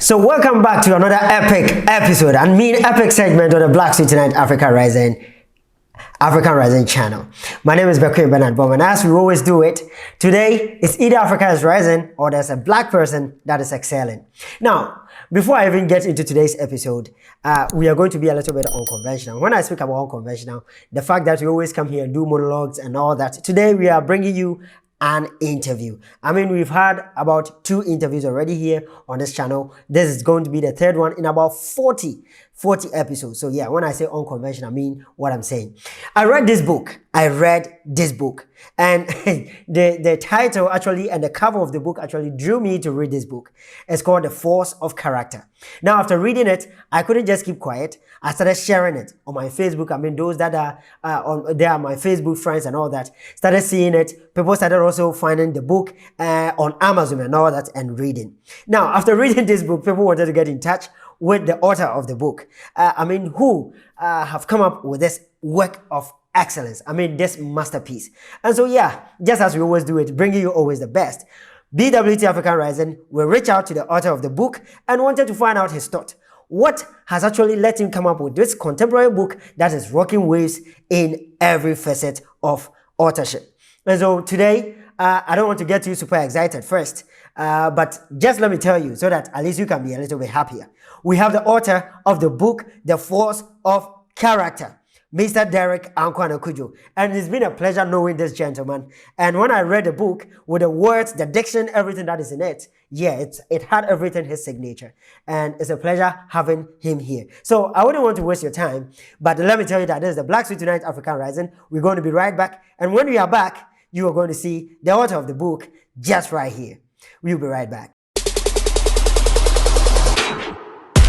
So welcome back to another epic episode and epic segment on the BWT-African African Rising channel. My name is bwt-Africa, and as we always do it, today it's either Africa is rising or there's a black person that is excelling. Now, before I even get into today's episode, we are going to be a little bit unconventional. When I speak about unconventional, the fact that we always come here and do monologues and all that, today we are bringing you an interview. I mean, we've had about 2 interviews already here on this channel. This is going to be the 3rd one in about 40 episodes. So yeah, when I say unconventional, I mean what I'm saying. I read this book and the title actually and the cover of the book actually drew me to read this book. It's called The Force of Character. Now, after reading it, I couldn't just keep quiet. I started sharing it on my Facebook. I mean, those that are they are my Facebook friends and all that, started seeing it. People started also finding the book on Amazon and all that and reading. Now, after reading this book, people wanted to get in touch with the author of the book. Who have come up with this work of excellence. I mean, this masterpiece. And so, yeah, just as we always do it, bringing you always the best. BWT-African Rising will reach out to the author of the book and wanted to find out his thought. What has actually let him come up with this contemporary book that is rocking waves in every facet of authorship. And so today, I don't want to get you super excited first, but just let me tell you so that at least you can be a little bit happier. We have the author of the book, The Force of Character, Mr. Derek Ankwana-Kudjo. And it's been a pleasure knowing this gentleman. And when I read the book with the words, the diction, everything that is in it, yeah, it had everything, his signature. And it's a pleasure having him here. So I wouldn't want to waste your time, but let me tell you that this is the BWT-African Rising. We're going to be right back. And when we are back, you are going to see the author of the book just right here. We'll be right back.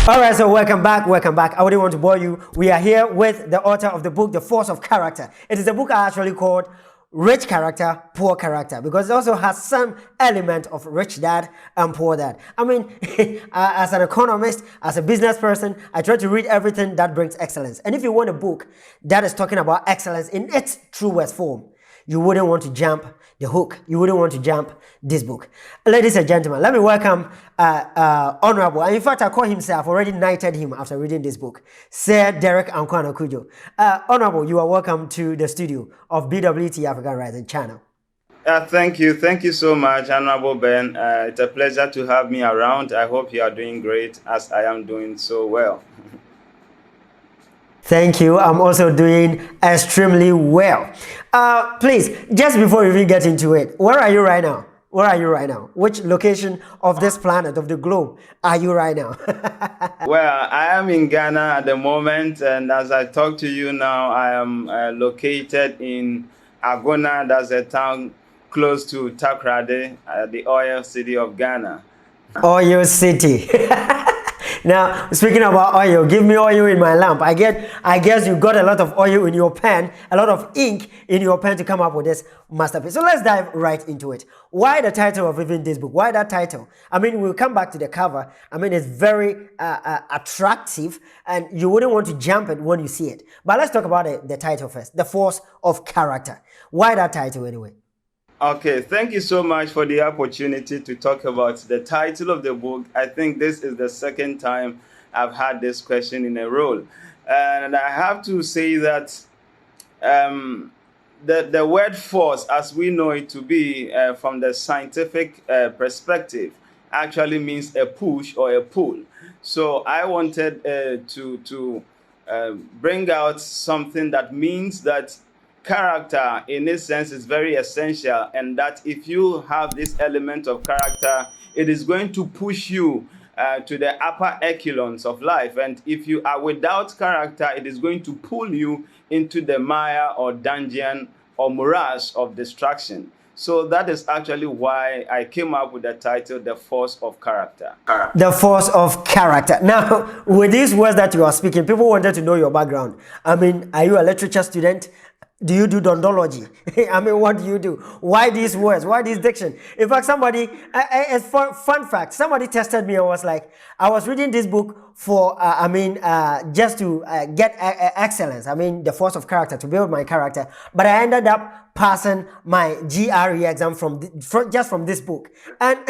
All right, so welcome back. I wouldn't want to bore you. We are here with the author of the book, The Force of Character. It is a book I actually called Rich Character, Poor Character, because it also has some element of rich dad and poor dad. I mean, as an economist, as a business person, I try to read everything that brings excellence. And if you want a book that is talking about excellence in its truest form, you wouldn't want to jump the hook. You wouldn't want to jump this book. Ladies and gentlemen, let me welcome Honorable, and in fact, I call himself, already knighted him after reading this book, Sir Derek Ankwana-Kudjo. Honorable, you are welcome to the studio of BWT-African Rising channel. Thank you so much, Honorable Ben. It's a pleasure to have me around. I hope you are doing great, as I am doing so well. Thank you. I'm also doing extremely well. Please, just before we even get into it, where are you right now? Which location of this planet, of the globe, are you right now? Well, I am in Ghana at the moment, and as I talk to you now, I am located in Agona. That's a town close to Takoradi, the oil city of Ghana. Oil city. Now, speaking about oil, give me oil in my lamp. I guess you got a lot of oil in your pen, a lot of ink in your pen to come up with this masterpiece. So let's dive right into it. Why the title of even this book? Why that title? I mean, we'll come back to the cover. I mean, it's very attractive, and you wouldn't want to jump it when you see it. But let's talk about the title first, The Force of Character. Why that title anyway? Okay, thank you so much for the opportunity to talk about the title of the book. I think this is the 2nd time I've had this question in a row. And I have to say that the word force, as we know it to be from the scientific perspective, actually means a push or a pull. So I wanted to bring out something that means that character, in this sense, is very essential, and that if you have this element of character, it is going to push you to the upper echelons of life. And if you are without character, it is going to pull you into the mire or dungeon or morass of destruction. So that is actually why I came up with the title, The Force of Character. The Force of Character. Now, with these words that you are speaking, people wanted to know your background. I mean, are you a literature student? Do you do dondology? I mean, what do you do? Why these words? Why this diction? In fact, somebody, as fun fact, somebody tested me and was like, I was reading this book for, just to get excellence. I mean, the force of character, to build my character. But I ended up passing my GRE exam just from this book. And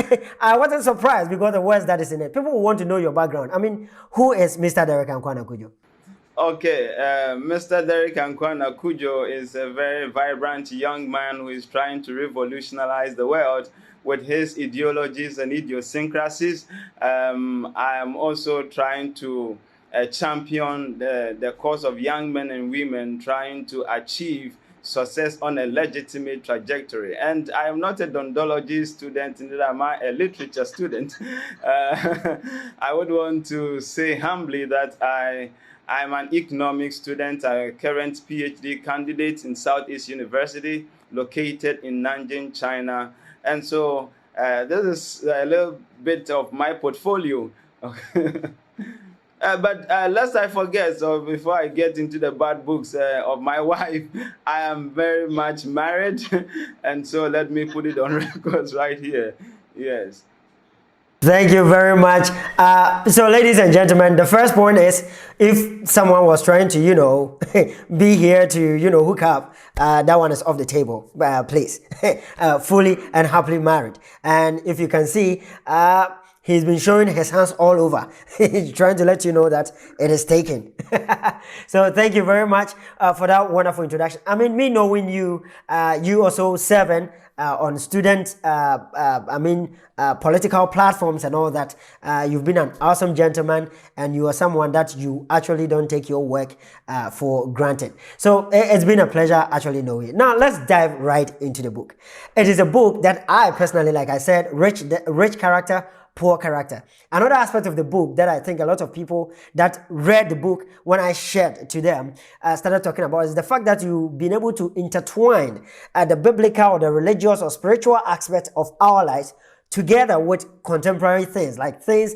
I wasn't surprised because the words that is in it. People want to know your background. I mean, who is Mr. Derek Ankwana Kujo? Okay, Mr. Derek Ankwana Kujo is a very vibrant young man who is trying to revolutionize the world with his ideologies and idiosyncrasies. I am also trying to champion the cause of young men and women trying to achieve success on a legitimate trajectory. And I am not a dondology student, neither am I a literature student. I would want to say humbly that I'm an economics student, a current PhD candidate in Southeast University, located in Nanjing, China. And so this is a little bit of my portfolio. But lest I forget, so before I get into the bad books of my wife, I am very much married. And so let me put it on records right here. Yes. Thank you very much. So, ladies and gentlemen, the first point is if someone was trying to, be here to, hook up, that one is off the table, please. Fully and happily married. And if you can see, he's been showing his hands all over. He's trying to let you know that it is taken. So thank you very much for that wonderful introduction. I mean, me knowing you, you also serving on student, political platforms and all that. You've been an awesome gentleman, and you are someone that you actually don't take your work for granted. So it's been a pleasure actually knowing you. Now let's dive right into the book. It is a book that I personally, like I said, rich character, poor character. Another aspect of the book that I think a lot of people that read the book, when I shared to them, started talking about is the fact that you've been able to intertwine the biblical or the religious or spiritual aspect of our lives together with contemporary things, like things,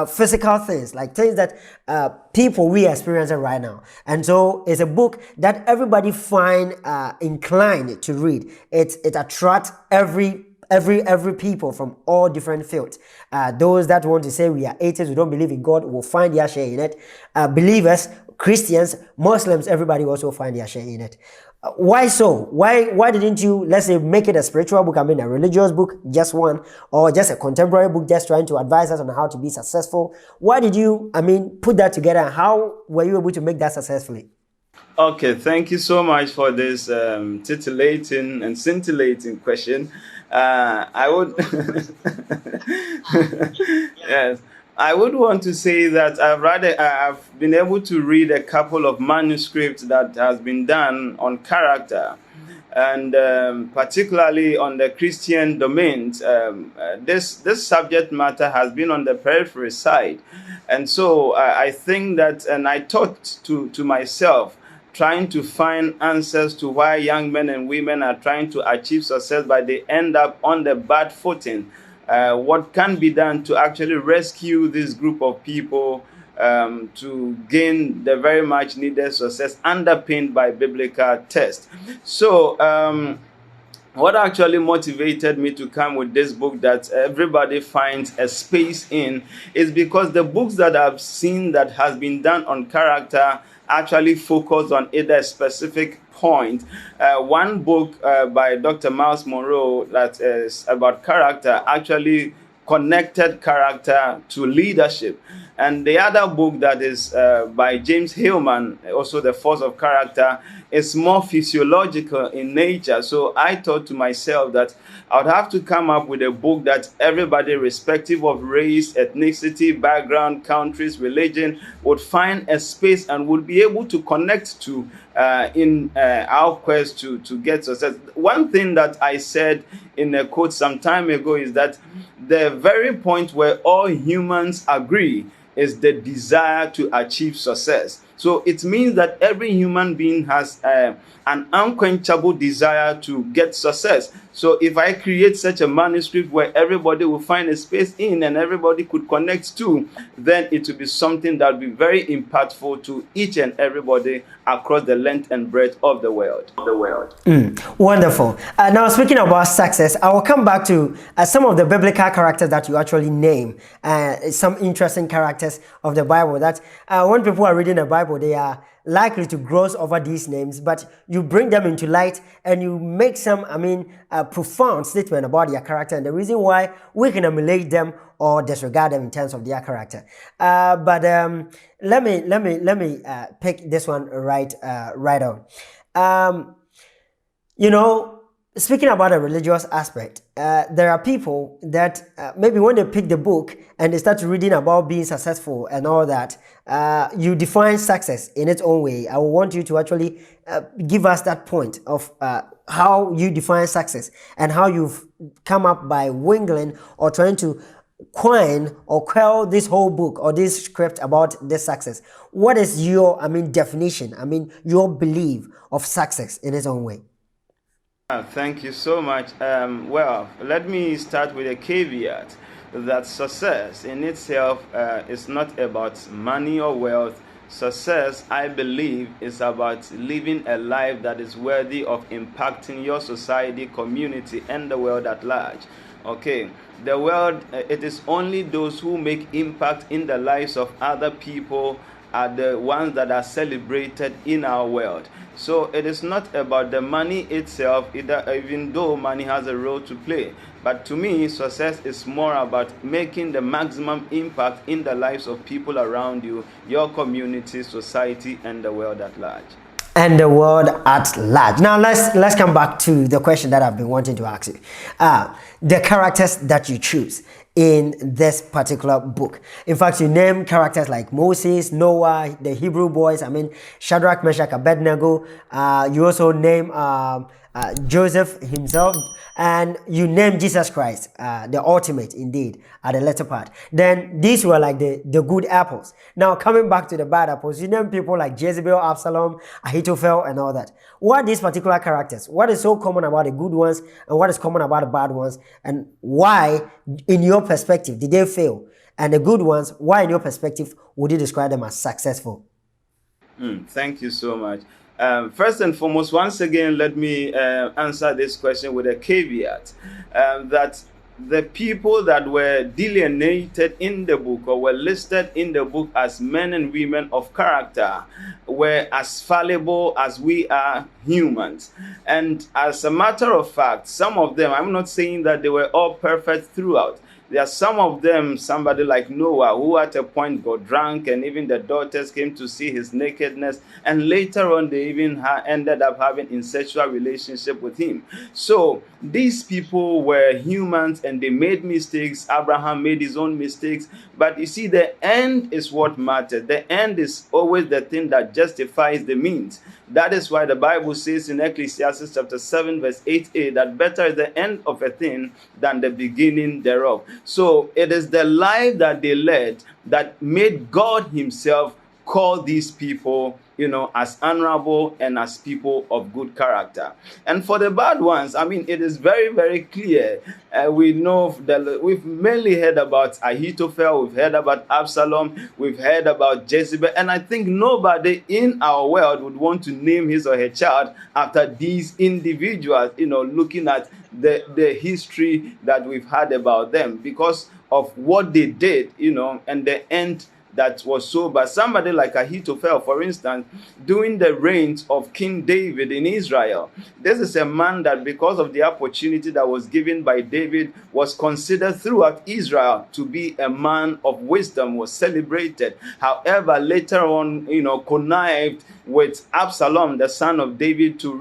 physical things, like things that people we experience right now. And so it's a book that everybody find inclined to read. It attracts every people from all different fields. Those that want to say we are atheists, we don't believe in God, will find their share in it. Believers, Christians, Muslims, everybody also find their share in it. Why so? Why didn't you, let's say, make it a spiritual book, a religious book, just one, or just a contemporary book, just trying to advise us on how to be successful? Why did you, put that together, and how were you able to make that successfully? Okay, thank you so much for this titillating and scintillating question. I would, yes, I would want to say that I've been able to read a couple of manuscripts that has been done on character, and particularly on the Christian domains. This subject matter has been on the periphery side, and so I think that, and I thought to myself, trying to find answers to why young men and women are trying to achieve success, but they end up on the bad footing. What can be done to actually rescue this group of people to gain the very much needed success underpinned by biblical text? So what actually motivated me to come with this book that everybody finds a space in is because the books that I've seen that has been done on character actually focus on either a specific point. One book by Dr. Miles Monroe that is about character actually connected character to leadership. And the other book that is by James Hillman, also The Force of Character, is more physiological in nature. So I thought to myself that I would have to come up with a book that everybody, irrespective of race, ethnicity, background, countries, religion, would find a space and would be able to connect to in our quest to get success. One thing that I said in a quote some time ago is that the very point where all humans agree is the desire to achieve success. So it means that every human being has an unquenchable desire to get success. So if I create such a manuscript where everybody will find a space in and everybody could connect to, then it will be something that will be very impactful to each and everybody across the length and breadth of the world. Wonderful. Now, speaking about success, I will come back to some of the biblical characters that you actually name, some interesting characters of the Bible that when people are reading the Bible, they are likely to gloss over these names, but you bring them into light and you make some, profound statement about their character and the reason why we can emulate them or disregard them in terms of their character. But let me pick this one right on. Speaking about a religious aspect, there are people that maybe when they pick the book and they start reading about being successful and all that, you define success in its own way. I want you to actually give us that point of how you define success and how you've come up by wingling or trying to coin or quell this whole book or this script about this success. What is your, definition, your belief of success in its own way? Thank you so much. Well, let me start with a caveat that success in itself is not about money or wealth. Success, I believe, is about living a life that is worthy of impacting your society, community, and the world at large. Okay, the world, it is only those who make impact in the lives of other people are the ones that are celebrated in our world. So it is not about the money itself, even though money has a role to play. But to me, success is more about making the maximum impact in the lives of people around you, your community, society, and the world at large. And the world at large. Now let's come back to the question that I've been wanting to ask you. The characters that you choose in this particular book. In fact, you name characters like Moses, Noah, the Hebrew boys, Shadrach, Meshach, Abednego. You also name Joseph himself, and you name Jesus Christ, the ultimate indeed, at the latter part. Then these were like the good apples. Now coming back to the bad apples, you name people like Jezebel, Absalom, Ahithophel, and all that. What are these particular characters? What is so common about the good ones and what is common about the bad ones? And why, in your perspective, did they fail? And the good ones, why in your perspective would you describe them as successful? Thank you so much. First and foremost, once again, let me answer this question with a caveat that the people that were delineated in the book or were listed in the book as men and women of character were as fallible as we are humans. And as a matter of fact, some of them, I'm not saying that they were all perfect throughout. There are some of them, somebody like Noah, who at a point got drunk and even the daughters came to see his nakedness. And later on, they even ended up having incestual relationship with him. So these people were humans and they made mistakes. Abraham made his own mistakes. But you see, the end is what matters. The end is always the thing that justifies the means. That is why the Bible says in Ecclesiastes chapter 7 verse 8a that better is the end of a thing than the beginning thereof. So it is the life that they led that made God himself call these people, as honorable and as people of good character. And for the bad ones, it is very, very clear. We know that we've mainly heard about Ahithophel, we've heard about Absalom, we've heard about Jezebel, and I think nobody in our world would want to name his or her child after these individuals, looking at the history that we've had about them because of what they did, and the end that was so bad. Somebody like Ahithophel, for instance, during the reigns of King David in Israel, this is a man that because of the opportunity that was given by David was considered throughout Israel to be a man of wisdom, was celebrated. However, later on, connived with Absalom, the son of David, to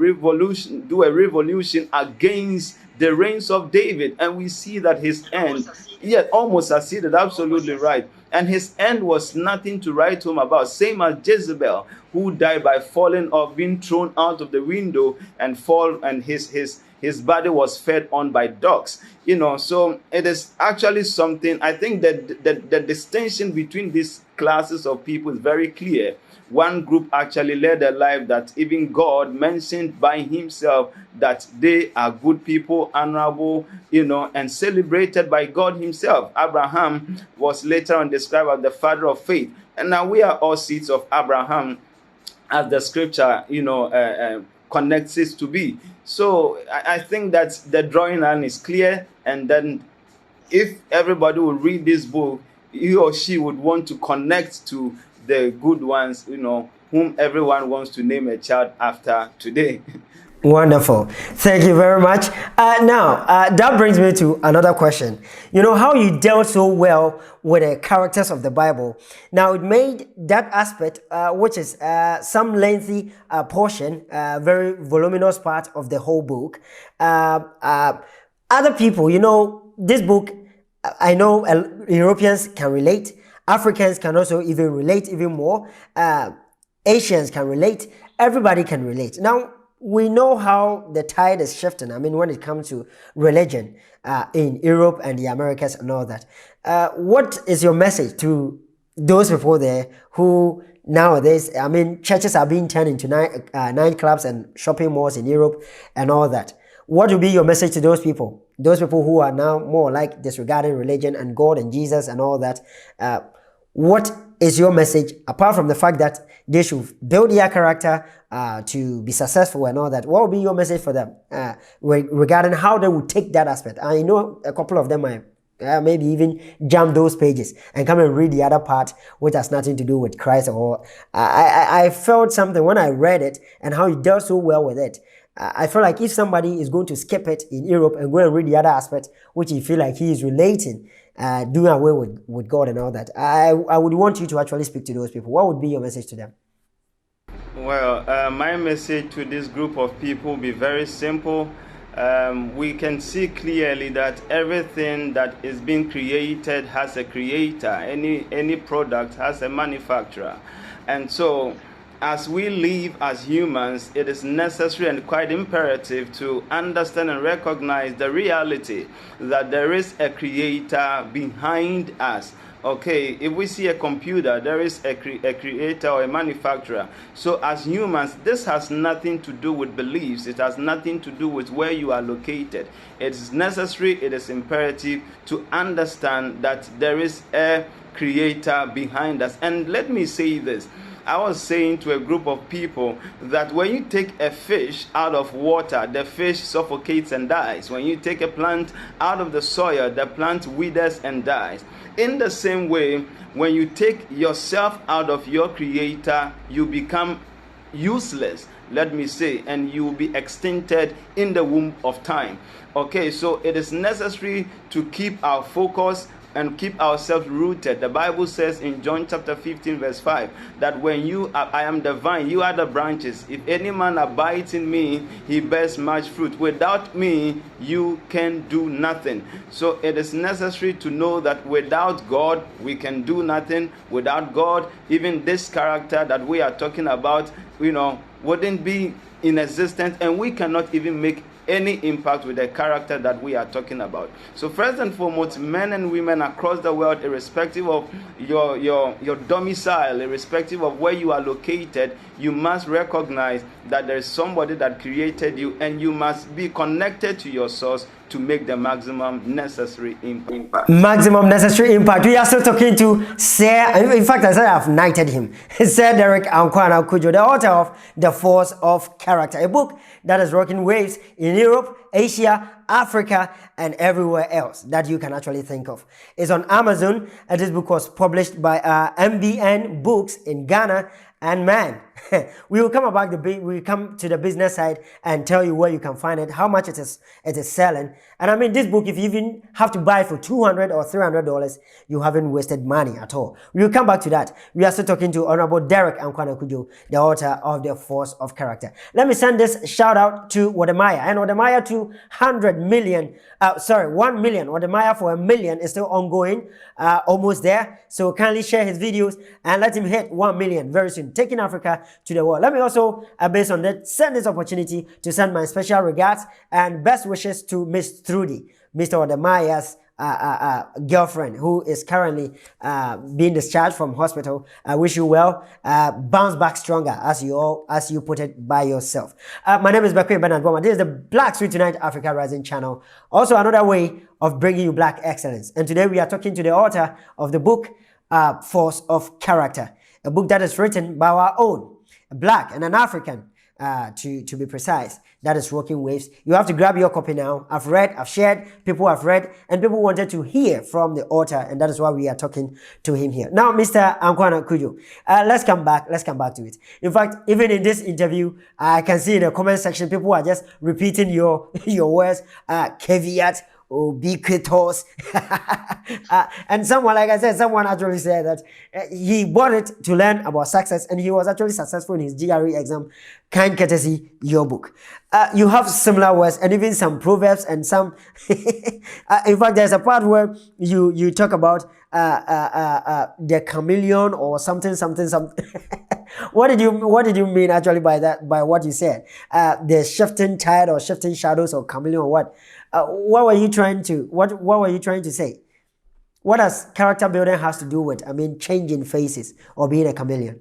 do a revolution against the reigns of David. And we see that his end, almost succeeded, absolutely right. And his end was nothing to write home about. Same as Jezebel, who died by falling or being thrown out of the window and his his body was fed on by dogs. So it is actually something. I think that the distinction between these classes of people is very clear. One group actually led a life that even God mentioned by himself that they are good people, honorable, and celebrated by God himself. Abraham was later on described as the father of faith. And now we are all seeds of Abraham, as the scripture, connects it to be. So I think that the drawing line is clear. And then if everybody would read this book, he or she would want to connect to the good ones, whom everyone wants to name a child after today. Wonderful. Thank you very much. Now, that brings me to another question. How you dealt so well with the characters of the Bible. Now, it made that aspect, which is some lengthy portion, very voluminous part of the whole book. Other people, this book, I know Europeans can relate. Africans can also even relate even more. Asians can relate. Everybody can relate. Now, we know how the tide is shifting. I mean, when it comes to religion in Europe and the Americas and all that. What is your message to those people there who nowadays, I mean, churches are being turned into nightclubs and shopping malls in Europe and all that? What would be your message to those people? Those people who are now more like disregarding religion and God and Jesus and all that. What is your message, apart from the fact that they should build their character to be successful and all that? What would be your message for them regarding how they would take that aspect? I know a couple of them might maybe even jump those pages and come and read the other part, which has nothing to do with Christ. Or I felt something when I read it and how he dealt so well with it. I feel like if somebody is going to skip it in Europe and go and read the other aspect, which he feel like he is relating, doing away with God and all that, I would want you to actually speak to those people. What would be your message to them? Well, my message to this group of people will be very simple. We can see clearly that everything that is being created has a creator. Any product has a manufacturer. And so, as we live as humans, it is necessary and quite imperative to understand and recognize the reality that there is a creator behind us. Okay, if we see a computer, there is a creator or a manufacturer. So as humans, this has nothing to do with beliefs. It has nothing to do with where you are located. It is necessary, it is imperative to understand that there is a creator behind us. And let me say this. I was saying to a group of people that when you take a fish out of water, the fish suffocates and dies. When you take a plant out of the soil, the plant withers and dies. In the same way, when you take yourself out of your creator, you become useless, let me say, and you will be extincted in the womb of time. Okay, so it is necessary to keep our focus and keep ourselves rooted. The Bible says in John chapter 15 verse 5 that when I am the vine, you are the branches. If any man abides in me, he bears much fruit. Without me, you can do nothing. So it is necessary to know that without God, we can do nothing. Without God, even this character that we are talking about, wouldn't be in existence, and we cannot even make any impact with the character that we are talking about. So first and foremost, men and women across the world, irrespective of your domicile, irrespective of where you are located, you must recognize that there is somebody that created you, and you must be connected to your source to make the maximum necessary impact. Maximum necessary impact. We are still talking to Sir, in fact, I said I've knighted him. Sir Derek Ankwana Kujo, the author of The Force of Character, a book that is rocking waves in Europe, Asia, Africa, and everywhere else that you can actually think of. It's on Amazon, and this book was published by MBN Books in Ghana. And man, we will come to the business side and tell you where you can find it, how much it is selling. And I mean, this book, if you even have to buy it for $200 or $300, you haven't wasted money at all. We will come back to that. We are still talking to Honorable Derek Ankwana Kujo, the author of The Force of Character. Let me send this shout out to Wademaya. And Wademaya too 200 million, 1 million, or the mile for 1 million is still ongoing, almost there. So kindly share his videos and let him hit 1 million very soon, taking Africa to the world. Let me also, based on that, send this opportunity to send my special regards and best wishes to Miss Trudy, Mr. Odemaya's girlfriend, who is currently being discharged from hospital. I wish you well. Bounce back stronger, as you put it by yourself. My name is BWT Bernard Boma. This is the Black Street Tonight Africa Rising channel. Also another way of bringing you black excellence. And today we are talking to the author of the book, Force of Character, a book that is written by our own, a black and an African, to be precise. That is Rocking Waves. You have to grab your copy now. I've read, I've shared, people have read, and people wanted to hear from the author, and that is why we are talking to him here. Now, Mr. Ankwana Kujo, let's come back to it. In fact, even in this interview, I can see in the comment section, people are just repeating your words, caveat, ubiquitous. And someone, like I said, someone actually said that he bought it to learn about success, and he was actually successful in his GRE exam, kind courtesy your book. You have similar words and even some proverbs and some in fact, there's a part where you talk about the chameleon or something. What did you mean actually by that, by what you said? The shifting tide or shifting shadows or chameleon or what? What were you trying to say? What does character building has to do with, changing faces or being a chameleon?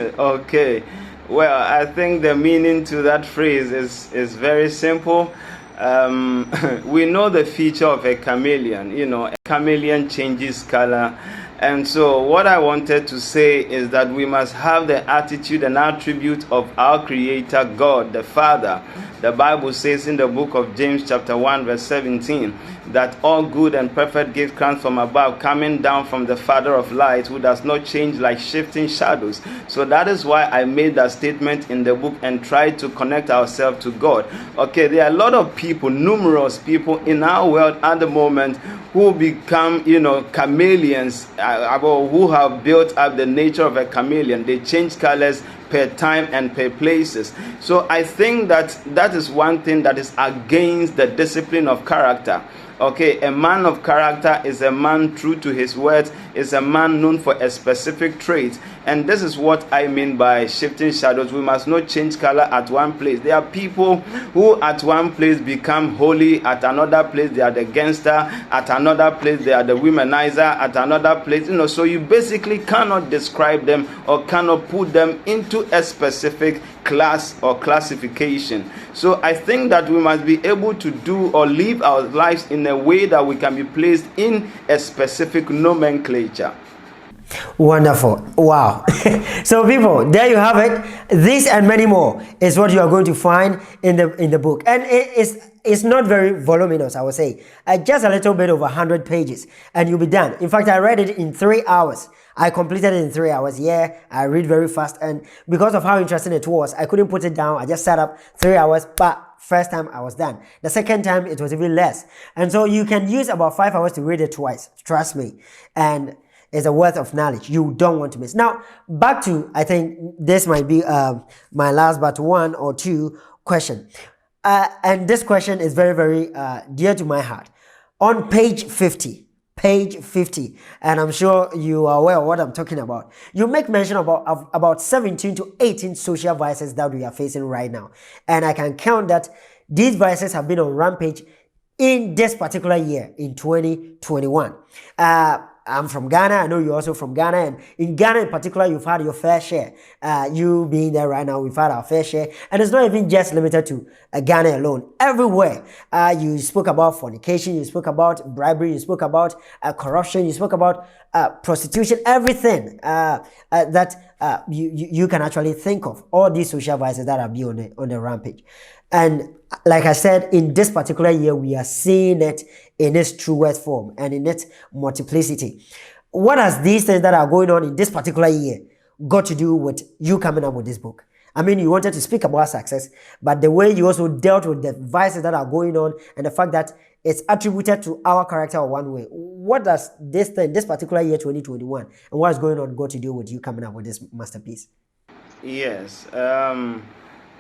Okay, well, I think the meaning to that phrase is very simple. We know the feature of a chameleon. A chameleon changes color. And so what I wanted to say is that we must have the attitude and attribute of our Creator God, the Father. The Bible says in the book of James chapter 1 verse 17 that all good and perfect gifts come from above, coming down from the Father of lights, who does not change like shifting shadows. So that is why I made that statement in the book and tried to connect ourselves to God. Okay, there are a lot of people, numerous people in our world at the moment who become, chameleons, who have built up the nature of a chameleon. They change colors per time and per places. So I think that is one thing that is against the discipline of character. Okay, a man of character is a man true to his words, is a man known for a specific trait. And this is what I mean by shifting shadows. We must not change color at one place. There are people who at one place become holy, at another place they are the gangster, at another place they are the womanizer, at another place, so you basically cannot describe them or cannot put them into a specific class or classification. So I think that we must be able to do or live our lives in a way that we can be placed in a specific nomenclature. Wonderful. Wow. So people, there you have it. This and many more is what you are going to find in the book. And it's not very voluminous, I would say. Just a little bit over 100 pages and you'll be done. In fact, I read it in 3 hours. I completed it in 3 hours. Yeah, I read very fast, and because of how interesting it was, I couldn't put it down. I just sat up 3 hours, but first time I was done. The second time it was even less. And so you can use about 5 hours to read it twice. Trust me. And it's a wealth of knowledge you don't want to miss. Now, back to, I think this might be my last but one or two question. And this question is very, very dear to my heart. On page 50, and I'm sure you are aware of what I'm talking about, you make mention about 17 to 18 social vices that we are facing right now. And I can count that these vices have been on rampage in this particular year, in 2021. I'm from Ghana. I know you're also from Ghana. And in Ghana in particular, you've had your fair share. You being there right now, we've had our fair share. And it's not even just limited to Ghana alone. Everywhere. You spoke about fornication. You spoke about bribery. You spoke about corruption. You spoke about prostitution. Everything that you can actually think of. All these social vices that are being on the rampage. And like I said, in this particular year, we are seeing it in its truest form and in its multiplicity. What has these things that are going on in this particular year got to do with you coming up with this book? I mean, you wanted to speak about success, but the way you also dealt with the vices that are going on and the fact that it's attributed to our character or one way. What does this thing, this particular year 2021, and what is going on got to do with you coming up with this masterpiece? Yes.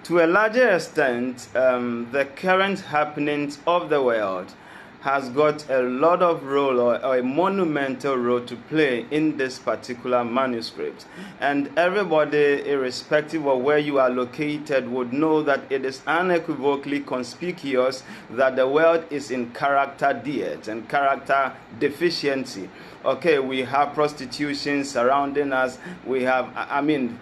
To a larger extent, the current happenings of the world has got a lot of role or a monumental role to play in this particular manuscript. And everybody, irrespective of where you are located, would know that it is unequivocally conspicuous that the world is in character debt and character deficiency. Okay, we have prostitution surrounding us. We have,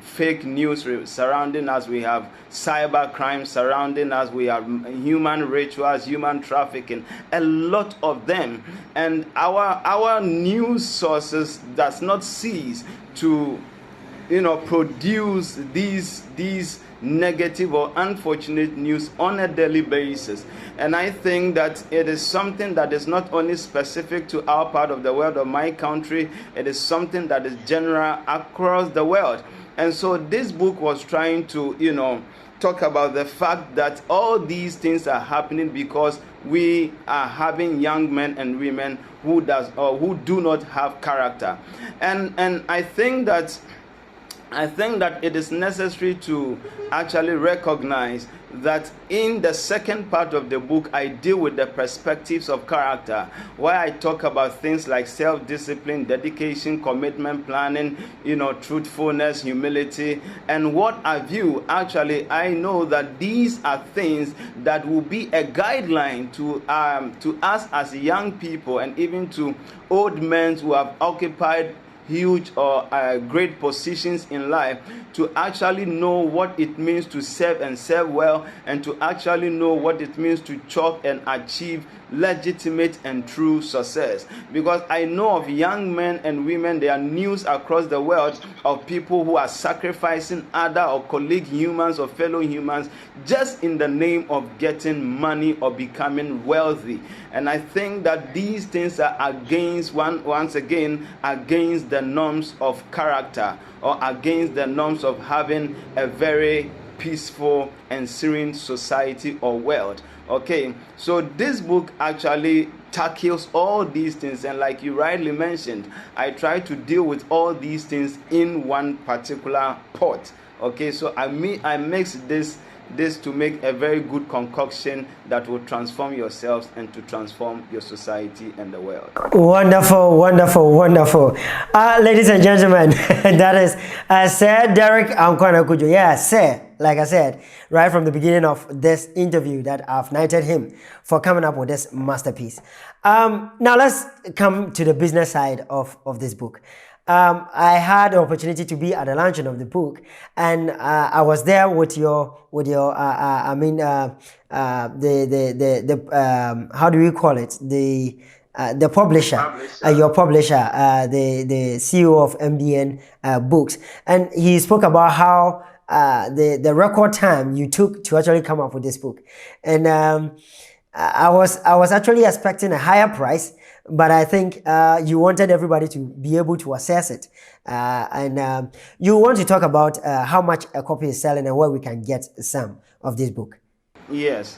fake news surrounding us. We have cyber crime surrounding us. We have human rituals, human trafficking, a lot of them. And our news sources does not cease to, produce these negative or unfortunate news on a daily basis. And I think that it is something that is not only specific to our part of the world or my country, it is something that is general across the world. And so this book was trying to, talk about the fact that all these things are happening because we are having young men and women who do not have character. And I think that it is necessary to actually recognize that in the second part of the book, I deal with the perspectives of character, where I talk about things like self-discipline, dedication, commitment, planning, truthfulness, humility, and what have you. Actually, I know that these are things that will be a guideline to us as young people and even to old men who have occupied huge or great positions in life, to actually know what it means to serve and serve well, and to actually know what it means to chalk and achieve legitimate and true success. Because I know of young men and women, there are news across the world of people who are sacrificing other or colleague humans or fellow humans just in the name of getting money or becoming wealthy. And I think that these things are once again against the norms of character, or against the norms of having a very peaceful and serene society or world. Okay, so this book actually tackles all these things, and like you rightly mentioned, I try to deal with all these things in one particular pot. Okay, so I mix this to make a very good concoction that will transform yourselves and to transform your society and the world. Wonderful, wonderful, wonderful. Ladies and gentlemen, that is Sir Derek Ankwana-Kudjo. Yeah, Sir, like I said, right from the beginning of this interview, that I've knighted him for coming up with this masterpiece. Now let's come to the business side of this book. I had the opportunity to be at the launching of the book, and I was there with your how do we call it, the publisher. Your publisher, the CEO of MDN Books, and he spoke about how the record time you took to actually come up with this book, and I was actually expecting a higher price, but I think you wanted everybody to be able to assess it, and you want to talk about how much a copy is selling and where we can get some of this book. Yes.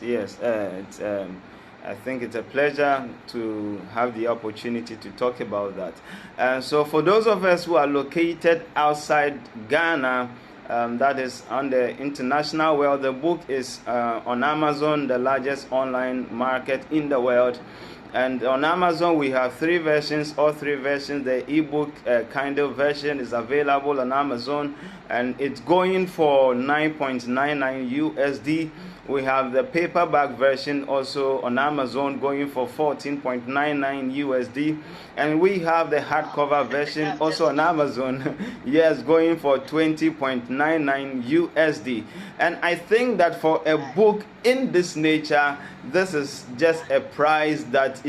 I think it's a pleasure to have the opportunity to talk about that. So for those of us who are located outside Ghana, that is on the international world, the book is on Amazon, the largest online market in the world. And on Amazon, we have three versions, all three versions. The ebook Kindle version is available on Amazon, and it's going for $9.99 USD. We have the paperback version also on Amazon going for $14.99 USD. And we have the hardcover version also on Amazon, yes, going for $20.99 USD. And I think that for a book in this nature, this is just a price that,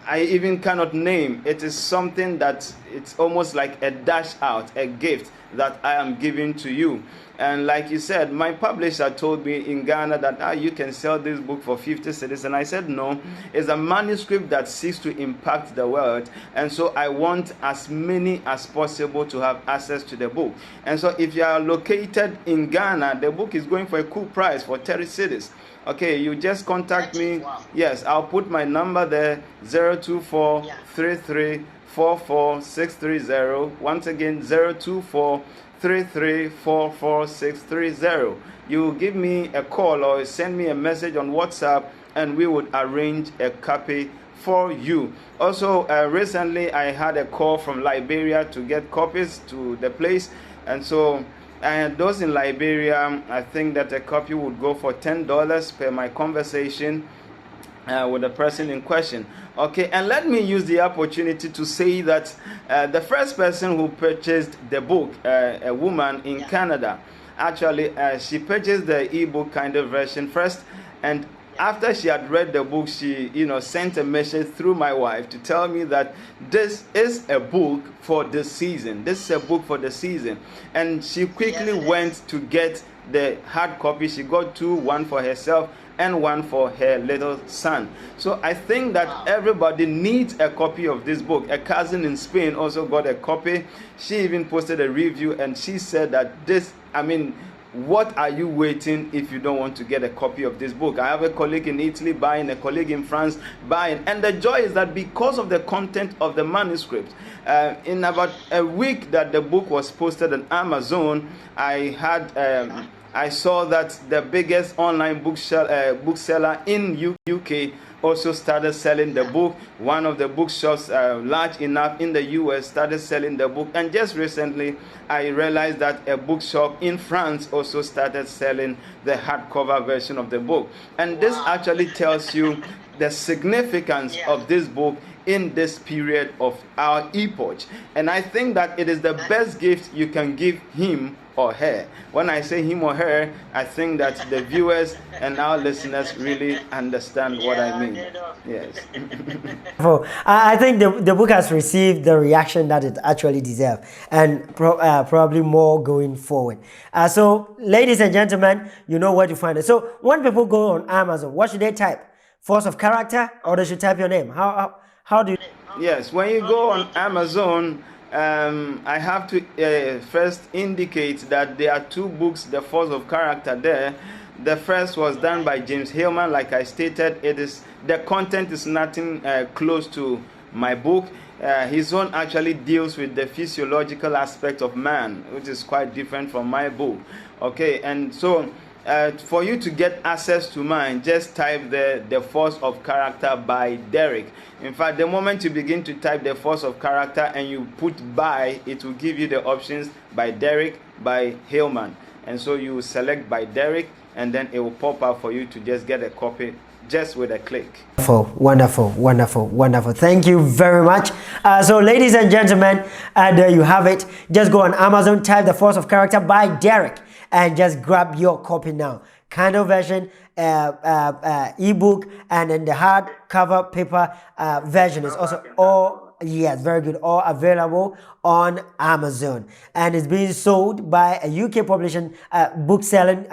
I even cannot name. It is something that it's almost like a dash out, a gift that I am giving to you. And like you said, my publisher told me in Ghana that you can sell this book for 50 cedis. And I said, no, it's a manuscript that seeks to impact the world. And so I want as many as possible to have access to the book. And so if you are located in Ghana, the book is going for a cool price for 30 cedis. Okay, you just contact me. Wow. Yes, I'll put my number there, 024 33 44 630. Once again, 024 33 44 630. You give me a call or send me a message on WhatsApp, and we would arrange a copy for you. Also, recently I had a call from Liberia to get copies to the place, and so those in Liberia, I think that a copy would go for $10 per my conversation with the person in question. Okay, and let me use the opportunity to say that the first person who purchased the book, a woman in Canada, actually she purchased the ebook kind of version first, and after she had read the book, she sent a message through my wife to tell me that this is a book for the season. This is a book for the season. And she quickly went to get the hard copy. She got two, one for herself and one for her little son. So I think that everybody needs a copy of this book. A cousin in Spain also got a copy. She even posted a review, and she said that what are you waiting if you don't want to get a copy of this book? I have a colleague in Italy buying, a colleague in France buying. And the joy is that because of the content of the manuscript, in about a week that the book was posted on Amazon, I saw that the biggest online bookseller in UK also started selling the book. One of the bookshops large enough in the US started selling the book, and just recently I realized that a bookshop in France also started selling the hardcover version of the book. And this actually tells you the significance of this book in this period of our epoch. And I think that it is the best gift you can give him or her. When I say him or her, I think that the viewers and our listeners really understand what I mean. Yes. I think the book has received the reaction that it actually deserves, and probably more going forward. So, ladies and gentlemen, you know where to find it. So, when people go on Amazon, what should they type? Force of Character, or they should type your name? How do you? Yes, when you go on Amazon, I have to first indicate that there are two books, The Force of Character, there. The first was done by James Hillman. Like I stated, the content is nothing close to my book. His own actually deals with the physiological aspect of man, which is quite different from my book. Okay, and so for you to get access to mine, just type The Force of Character by Derek. In fact, the moment you begin to type The Force of Character and you put by, it will give you the options by Derek, by Hillman. And so you select by Derek, and then it will pop up for you to just get a copy just with a click. Wonderful, wonderful, wonderful. Thank you very much. So, ladies and gentlemen, there you have it. Just go on Amazon, type The Force of Character by Derek, and just grab your copy now. Kindle version, ebook, and then the hardcover paper version is also all, yes, very good, all available on Amazon, and it's being sold by a UK publishing book selling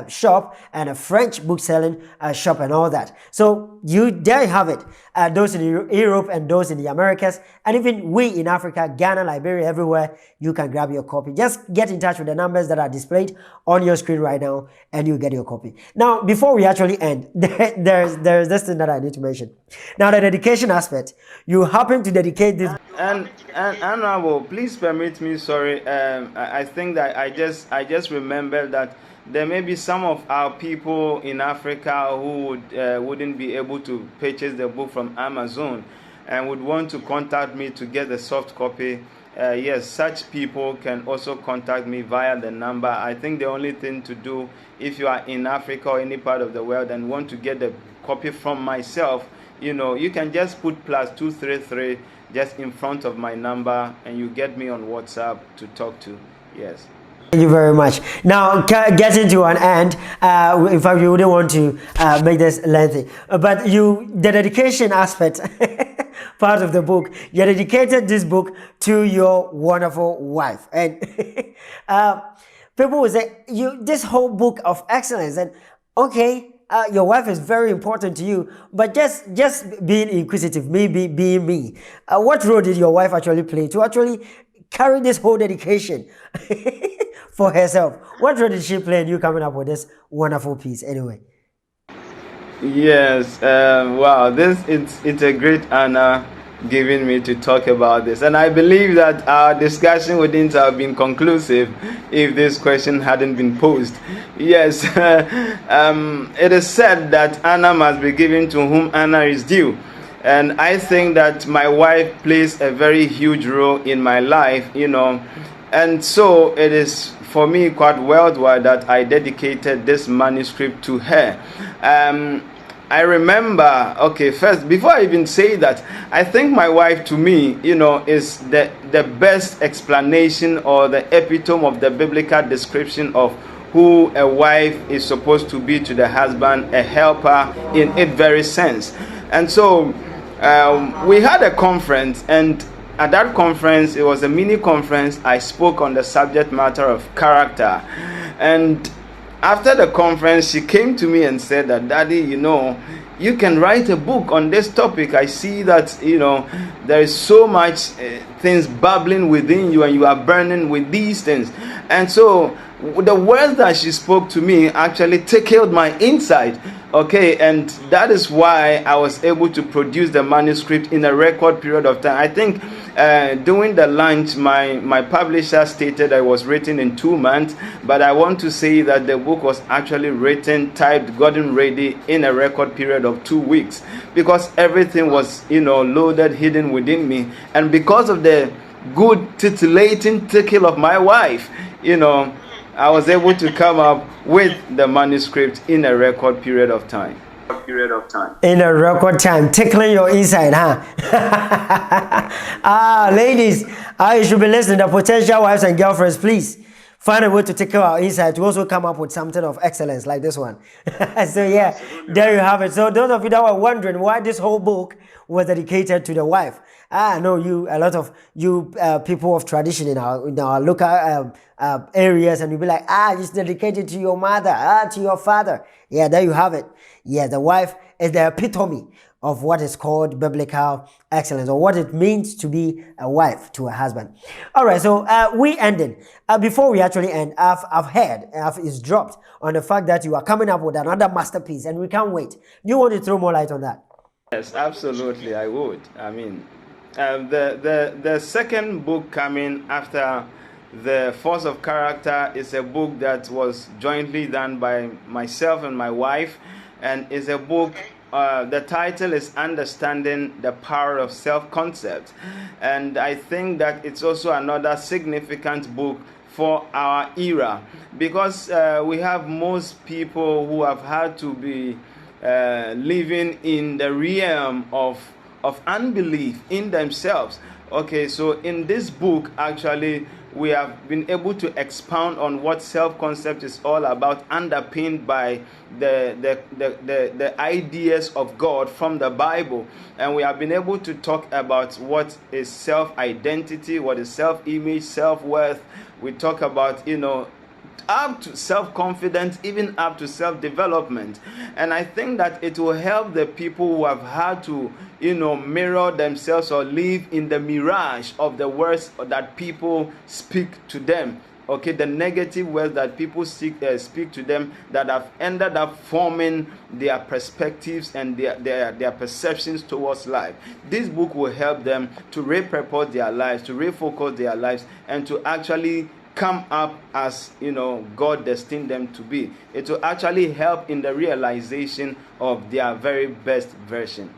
shop and a French book selling shop and all that. So there you have it. Those in Europe and those in the Americas, and even we in Africa, Ghana, Liberia, everywhere, you can grab your copy. Just get in touch with the numbers that are displayed on your screen right now, and you get your copy. Now, before we actually end, there's this thing that I need to mention. Now, the dedication aspect. You happen to dedicate this. And Honorable, please permit me. Sorry, I think that I just remembered that there may be some of our people in Africa who wouldn't be able to purchase the book from Amazon and would want to contact me to get the soft copy. Yes, such people can also contact me via the number. I think the only thing to do, if you are in Africa or any part of the world and want to get the copy from myself, you can just put +233 just in front of my number, and you get me on WhatsApp to talk to. Yes. Thank you very much. Now, getting to an end, in fact, you wouldn't want to make this lengthy, but the dedication aspect, part of the book, you dedicated this book to your wonderful wife. And people will say, this whole book of excellence, and okay, your wife is very important to you, but just being inquisitive, maybe being me. What role did your wife actually play to actually carry this whole dedication for herself? What role did she play in you coming up with this wonderful piece anyway? Yes, wow, it's a great honor giving me to talk about this, and I believe that our discussion wouldn't have been conclusive if this question hadn't been posed. Yes, it is said that honor must be given to whom honor is due, and I think that my wife plays a very huge role in my life, and so it is for me quite worldwide that I dedicated this manuscript to her. I remember, okay, first, before I even say that, I think my wife to me, is the best explanation or the epitome of the biblical description of who a wife is supposed to be to the husband, a helper in its very sense. And so we had a conference, and at that conference, it was a mini conference. I spoke on the subject matter of character. And after the conference, she came to me and said that, Daddy, you can write a book on this topic. I see that, there is so much things bubbling within you and you are burning with these things. And so the words that she spoke to me actually tickled my inside. Okay, and that is why I was able to produce the manuscript in a record period of time. I think during the launch, my publisher stated I was written in 2 months, but I want to say that the book was actually written, typed, gotten ready in a record period of 2 weeks, because everything was, loaded, hidden within me, and because of the good titillating tickle of my wife, I was able to come up with the manuscript in a record period of time. In a record time, tickling your inside, huh? Ladies, you should be listening. The potential wives and girlfriends, please find a way to tickle our inside to also come up with something of excellence like this one. So yeah, there you have it. So those of you that were wondering why this whole book was dedicated to the wife, I know a lot of you people of tradition in our local areas, and you'll be like, it's dedicated to your mother, to your father. Yeah, there you have it. Yeah, the wife is the epitome of what is called biblical excellence, or what it means to be a wife to a husband. All right, so we ended. Before we actually end, I've heard, it's dropped on the fact that you are coming up with another masterpiece, and we can't wait. Do you want to throw more light on that? Yes, absolutely, I would. I mean, the second book coming after The Force of Character is a book that was jointly done by myself and my wife, and is a book, the title is Understanding the Power of Self-Concept, and I think that it's also another significant book for our era, because we have most people who have had to be living in the realm of unbelief in themselves. Okay, so in this book, actually, we have been able to expound on what self-concept is all about, underpinned by the ideas of God from the Bible. And we have been able to talk about what is self-identity, what is self-image, self-worth. We talk about, up to self-confidence, even up to self-development. And I think that it will help the people who have had to, mirror themselves or live in the mirage of the words that people speak to them. Okay, the negative words that people speak to them, that have ended up forming their perspectives and their perceptions towards life. This book will help them to repurpose their lives, to refocus their lives, and to actually come up as God destined them to be. It will actually help in the realization of their very best version.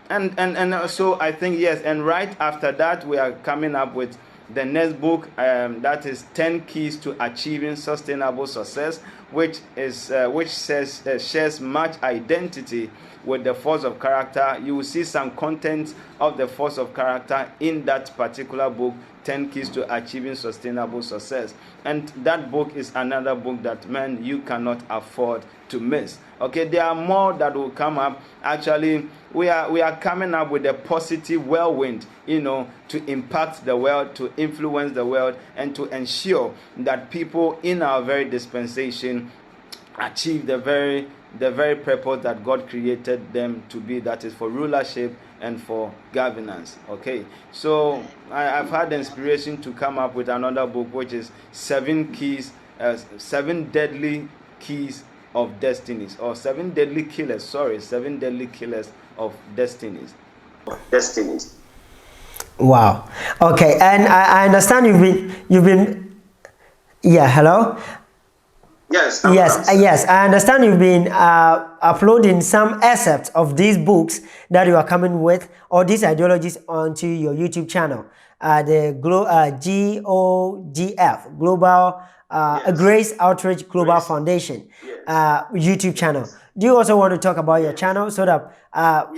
And so I think, yes, and right after that we are coming up with the next book, that is 10 Keys to Achieving Sustainable Success, which shares much identity with The Force of Character. You will see some content of The Force of Character in that particular book, 10 Keys to Achieving Sustainable Success. And that book is another book that, man, you cannot afford to miss. Okay, there are more that will come up. Actually, we are coming up with a positive whirlwind, to impact the world, to influence the world, and to ensure that people in our very dispensation achieve the very purpose that God created them to be, that is for rulership and for governance. Okay, so I've had the inspiration to come up with another book, which is 7 deadly keys of Destinies, or 7 Deadly Killers. Sorry, 7 Deadly Killers of Destinies. Wow. Okay, and I understand you've been. Yeah. Hello. Yes. Yes. I understand you've been uploading some excerpts of these books that you are coming with, or these ideologies, onto your YouTube channel, the GOGF Global Grace Outreach Global Foundation YouTube channel. Do you also want to talk about your channel so that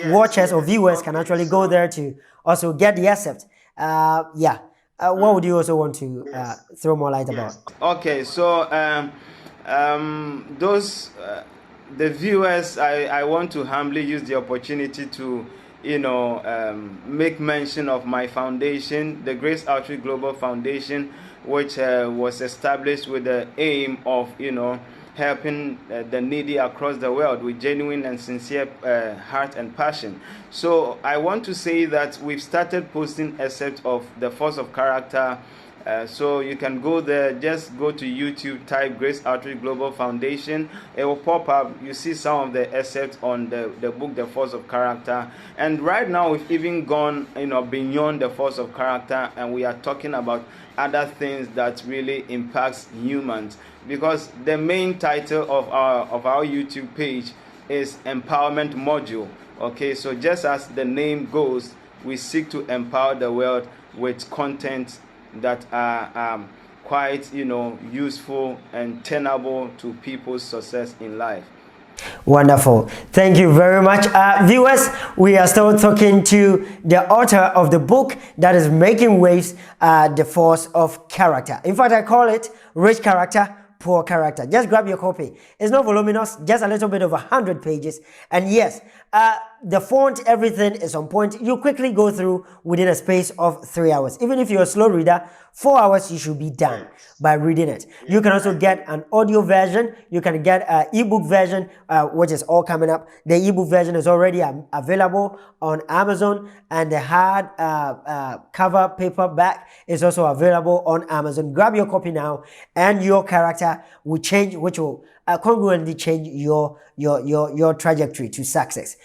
watchers or viewers can actually go there to also get the excerpt? What would you also want to throw more light about? Okay, so those the viewers, I want to humbly use the opportunity to make mention of my foundation, the Grace Outreach Global Foundation, which was established with the aim of helping the needy across the world with genuine and sincere heart and passion. So I want to say that we've started posting excerpts of The Force of Character. So you can go there, just go to YouTube, type Grace Outreach Global Foundation. It will pop up. You see some of the excerpts on the book, The Force of Character. And right now we've even gone beyond The Force of Character, and we are talking about other things that really impacts humans. Because the main title of our YouTube page is Empowerment Module. Okay, so just as the name goes, we seek to empower the world with content that are quite useful and tenable to people's success in life. Wonderful. Thank you very much. Viewers, we are still talking to the author of the book that is making waves, The Force of Character. In fact, I call it Rich Character, Poor Character. Just grab your copy. It's not voluminous, just a little bit over 100 pages. And yes, the font, everything is on point. You quickly go through within a space of 3 hours. Even if you're a slow reader, 4 hours you should be done by reading it. You can also get an audio version. You can get an ebook version, which is all coming up. The ebook version is already available on Amazon, and the hard cover paperback is also available on Amazon. Grab your copy now, and your character will change, which will congruently change your trajectory to success.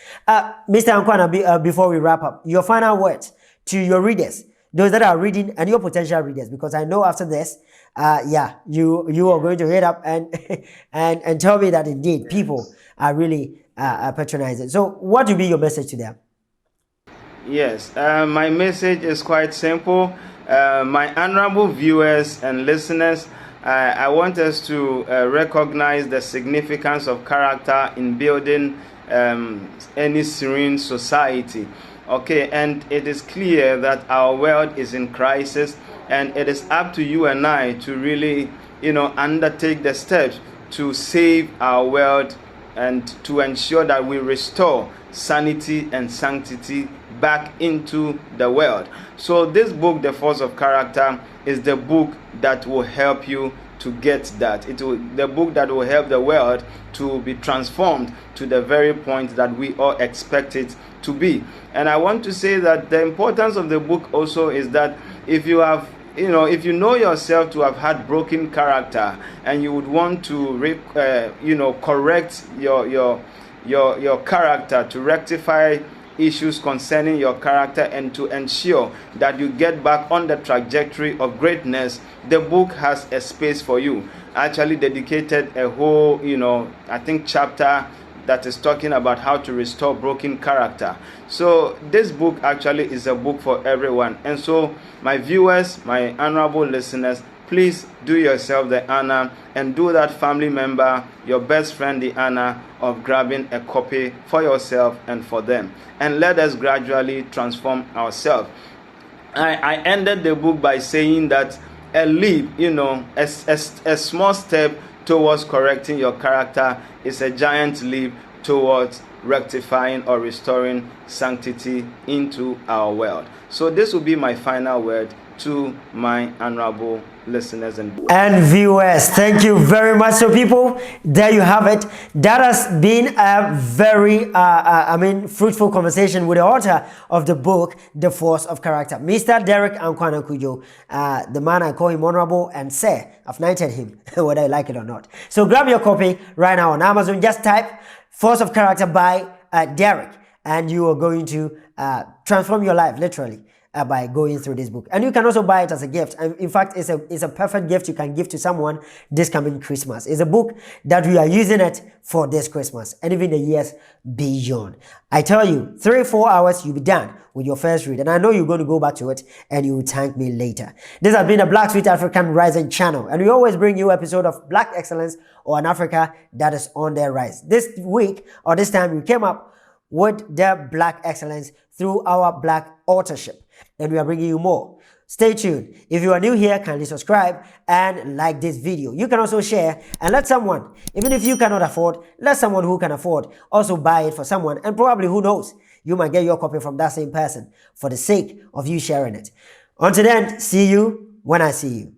Mr. Ankwana, before we wrap up, your final words to your readers, those that are reading, and your potential readers, because I know after this, you are going to hit up and tell me that indeed people are really patronizing. So what will be your message to them? Yes, my message is quite simple. My honorable viewers and listeners, I want us to recognize the significance of character in building any serene society. Okay, and it is clear that our world is in crisis, and it is up to you and I to really, undertake the steps to save our world and to ensure that we restore sanity and sanctity back into the world. So this book, The Force of Character, is the book that will help you to get that. The book that will help the world to be transformed to the very point that we all expect it to be. And I want to say that the importance of the book also is that if you have, if you know yourself to have had broken character, and you would want to, correct your character, to rectify issues concerning your character, and to ensure that you get back on the trajectory of greatness, the book has a space for you. I actually dedicated a whole, I think chapter that is talking about how to restore broken character. So this book actually is a book for everyone. And so my viewers, my honorable listeners, please do yourself the honor and do that family member, your best friend, the honor of grabbing a copy for yourself and for them. And let us gradually transform ourselves. I ended the book by saying that a leap, a small step towards correcting your character is a giant leap towards rectifying or restoring sanctity into our world. So this will be my final word to my honorable listeners and viewers. Thank you very much. So people, there you have it. That has been a very fruitful conversation with the author of the book The Force of Character, Mr. Derek Ankwana Kujo, the man I call him honorable and sir. I've knighted him whether I like it or not. So grab your copy right now on Amazon. Just type Force of Character by Derek, and you are going to transform your life literally by going through this book. And you can also buy it as a gift. And in fact, it's a perfect gift you can give to someone this coming Christmas. It's a book that we are using it for this Christmas and even the years beyond. I tell you, 3-4 hours, you'll be done with your first read. And I know you're going to go back to it and you will thank me later. This has been a bwt-African Rising channel. And we always bring you an episode of Black Excellence or an Africa that is on their rise. This week or this time, we came up with the Black Excellence through our Black authorship. And we are bringing you more. Stay tuned. If you are new here, kindly subscribe and like this video. You can also share and let someone, even if you cannot afford, let someone who can afford also buy it for someone. And probably, who knows, you might get your copy from that same person for the sake of you sharing it. Until then, see you when I see you.